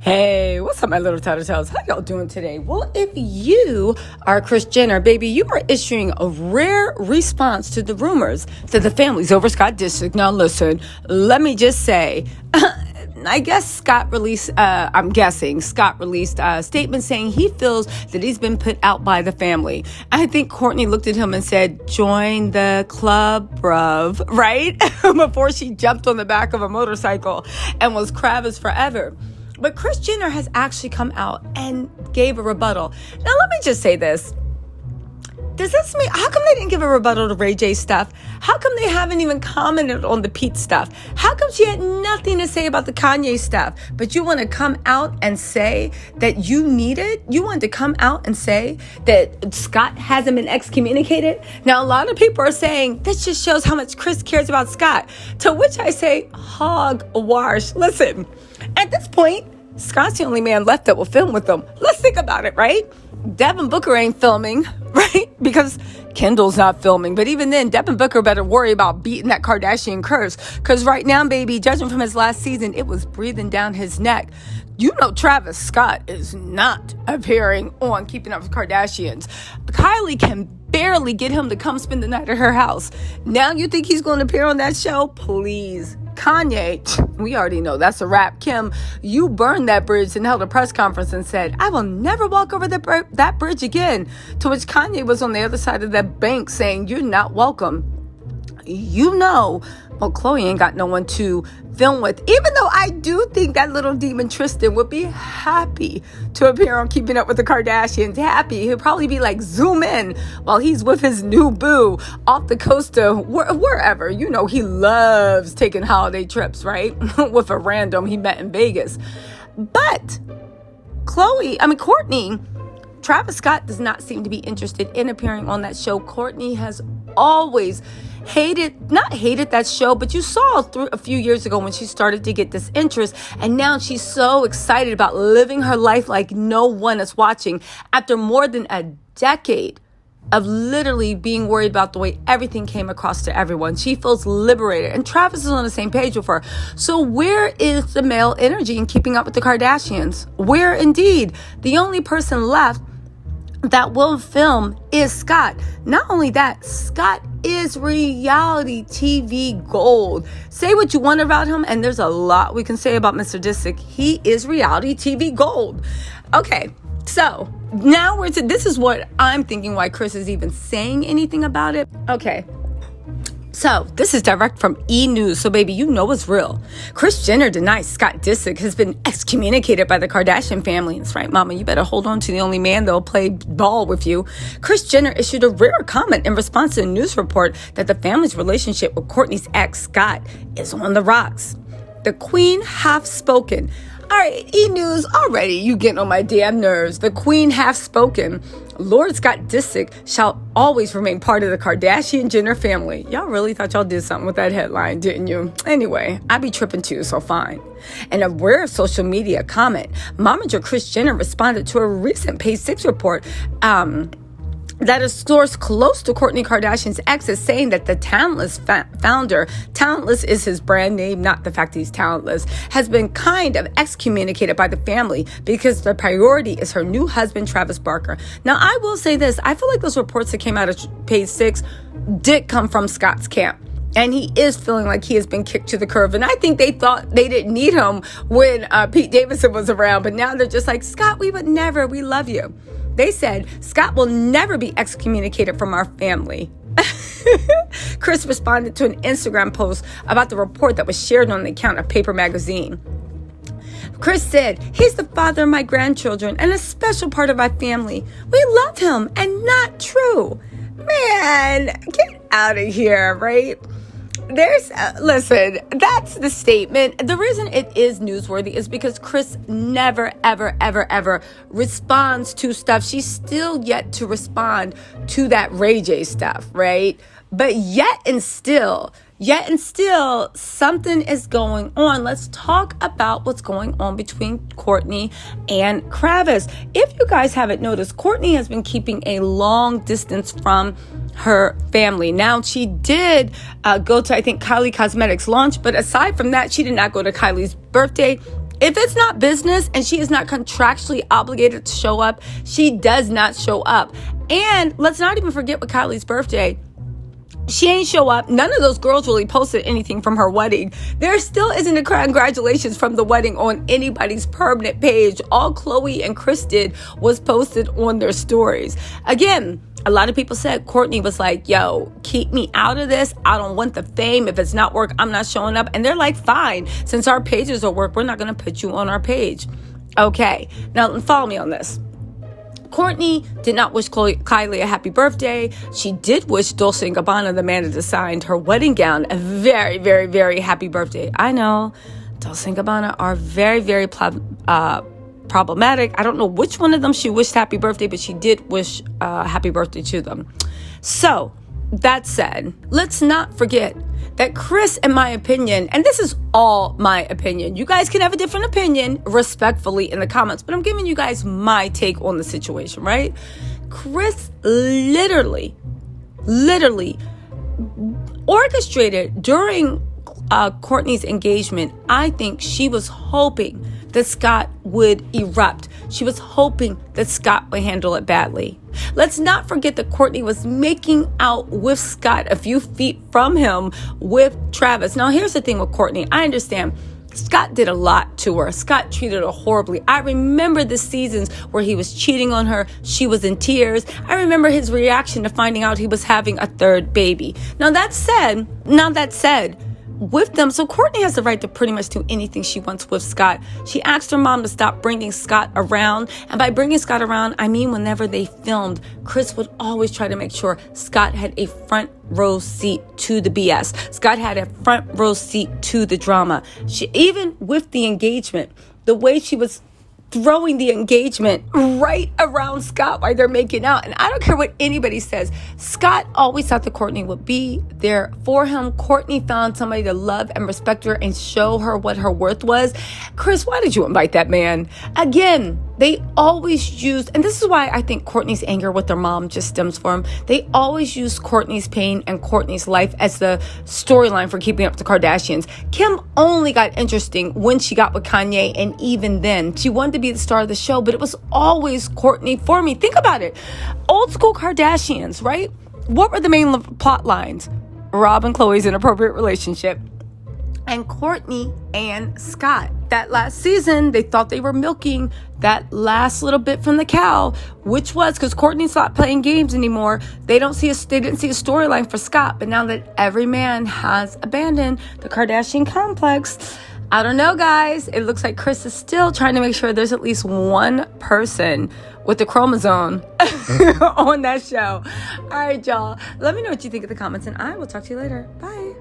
Hey, what's up, my little tattletales? How y'all doing today? Well, if you are Kris Jenner, baby, you are issuing a rare response to the rumors that the family's over Scott Disick. Now, listen, let me just say, I guess Scott released a statement saying he feels that he's been put out by the family. I think Kourtney looked at him and said, join the club, bruv, right? Before she jumped on the back of a motorcycle and was Kravis forever. But Kris Jenner has actually come out and gave a rebuttal. Now, let me just say this. Does this mean, how come they didn't give a rebuttal to Ray J stuff? How come they haven't even commented on the Pete stuff? How come she had nothing to say about the Kanye stuff? But you want to come out and say that you wanted to come out and say that Scott hasn't been excommunicated? Now, a lot of people are saying this just shows how much Kris cares about Scott. To which I say, hogwash. Listen, at this point, Scott's the only man left that will film with them. Let's think about it, right? Devin Booker ain't filming, right? Because Kendall's not filming. But even then, Devin Booker better worry about beating that Kardashian curse. Because right now, baby, judging from his last season, it was breathing down his neck. You know Travis Scott is not appearing on Keeping Up with Kardashians. Kylie can barely get him to come spend the night at her house. Now you think he's going to appear on that show? Please. Kanye, we already know that's a wrap. Kim, you burned that bridge and held a press conference and said, I will never walk over that bridge again. To which Kanye was on the other side of that bank saying, you're not welcome. You know, well, Khloe ain't got no one to film with. Even though I do think that little demon Tristan would be happy to appear on Keeping Up with the Kardashians. Happy. He'll probably be like, zoom in while he's with his new boo off the coast of wherever. You know, he loves taking holiday trips, right? With a random he met in Vegas. But Kourtney, Travis Scott does not seem to be interested in appearing on that show. Kourtney has always not hated that show, but you saw through a few years ago when she started to get this interest, and now she's so excited about living her life like no one is watching after more than a decade of literally being worried about the way everything came across to everyone. She feels liberated, and Travis is on the same page with her. So where is the male energy in Keeping Up with the Kardashians? Where indeed? The only person left that will film is Scott. Not only that, Scott is reality TV gold. Say what you want about him, and there's a lot we can say about Mr. Disick. He is reality TV gold. Okay, so now this is what I'm thinking why Kris is even saying anything about it. Okay. So, this is direct from E! News, so baby, you know it's real. Kris Jenner denies Scott Disick has been excommunicated by the Kardashian family. That's right, mama, you better hold on to the only man that'll play ball with you. Kris Jenner issued a rare comment in response to a news report that the family's relationship with Kourtney's ex, Scott, is on the rocks. The queen hath spoken. All right, E! News, already you getting on my damn nerves. The queen hath spoken. Lord Scott Disick shall always remain part of the Kardashian Jenner family. Y'all really thought y'all did something with that headline, didn't you? Anyway, I be tripping too, so fine. In a rare social media comment, momager Kris Jenner responded to a recent Page 6 report that a source close to Kourtney Kardashian's ex is saying that the talentless founder, talentless is his brand name, not the fact he's talentless, has been kind of excommunicated by the family because the priority is her new husband, Travis Barker. Now, I will say this. I feel like those reports that came out of Page 6 did come from Scott's camp. And he is feeling like he has been kicked to the curb. And I think they thought they didn't need him when Pete Davidson was around. But now they're just like, Scott, we would never. We love you. They said, Scott will never be excommunicated from our family. Kris responded to an Instagram post about the report that was shared on the account of Paper Magazine. Kris said, he's the father of my grandchildren and a special part of my family. We love him, and not true. Man, get out of here, right? Listen, that's the statement. The reason it is newsworthy is because Kris never, ever, ever, ever responds to stuff. She's still yet to respond to that Ray J stuff, right? But yet and still, something is going on. Let's talk about what's going on between Kourtney and Kravis. If you guys haven't noticed, Kourtney has been keeping a long distance from her family. Now, she did go to, I think, Kylie Cosmetics launch, but aside from that, she did not go to Kylie's birthday If it's not business and she is not contractually obligated to show up, she does not show up. And let's not even forget with Kylie's birthday. She ain't show up. None of those girls really posted anything from her wedding. There still isn't a congratulations from the wedding on anybody's permanent page. All Khloe and Kris did was posted on their stories. Again, a lot of people said Kourtney was like, yo, keep me out of this. I don't want the fame. If it's not work, I'm not showing up. And they're like, fine. Since our pages are work, we're not going to put you on our page. Okay. Now, follow me on this. Kourtney did not wish Kylie a happy birthday. She did wish Dolce & Gabbana, the man that designed her wedding gown, a very, very, very happy birthday. I know Dolce & Gabbana are very, very problematic. I don't know which one of them she wished happy birthday, but she did wish happy birthday to them. So, that said, let's not forget that Kris, in my opinion, and this is all my opinion, you guys can have a different opinion respectfully in the comments, but I'm giving you guys my take on the situation, right? Kris literally orchestrated during Kourtney's engagement. I think she was hoping that Scott would erupt. She was hoping that Scott would handle it badly. Let's not forget that Kourtney was making out with Scott a few feet from him with Travis. Now, here's the thing with Kourtney. I understand Scott did a lot to her. Scott treated her horribly. I remember the seasons where he was cheating on her. She was in tears. I remember his reaction to finding out he was having a third baby. Now that said, with them, so Kourtney has the right to pretty much do anything she wants with Scott. She asked her mom to stop bringing Scott around, and by bringing Scott around, I mean whenever they filmed, Kris would always try to make sure Scott had a front row seat to the BS. Scott had a front row seat to the drama. She, even with the engagement, the way she was throwing the engagement right around Scott while they're making out. And I don't care what anybody says. Scott always thought that Kourtney would be there for him. Kourtney found somebody to love and respect her and show her what her worth was. Kris, why did you invite that man? Again, they always used, and this is why I think Kourtney's anger with her mom just stems from, they always use Kourtney's pain and Kourtney's life as the storyline for keeping up the Kardashians. Kim only got interesting when she got with Kanye, and even then, she wanted to be the star of the show, but it was always Kourtney for me. Think about it. Old school Kardashians, right? What were the main plot lines? Rob and Khloe's inappropriate relationship, and Kourtney and Scott. That last season, they thought they were milking that last little bit from the cow, which was because Kourtney's not playing games anymore. They didn't see a storyline for Scott. But now that every man has abandoned the Kardashian complex, I don't know, guys. It looks like Kris is still trying to make sure there's at least one person with the chromosome on that show. All right, y'all. Let me know what you think in the comments, and I will talk to you later. Bye.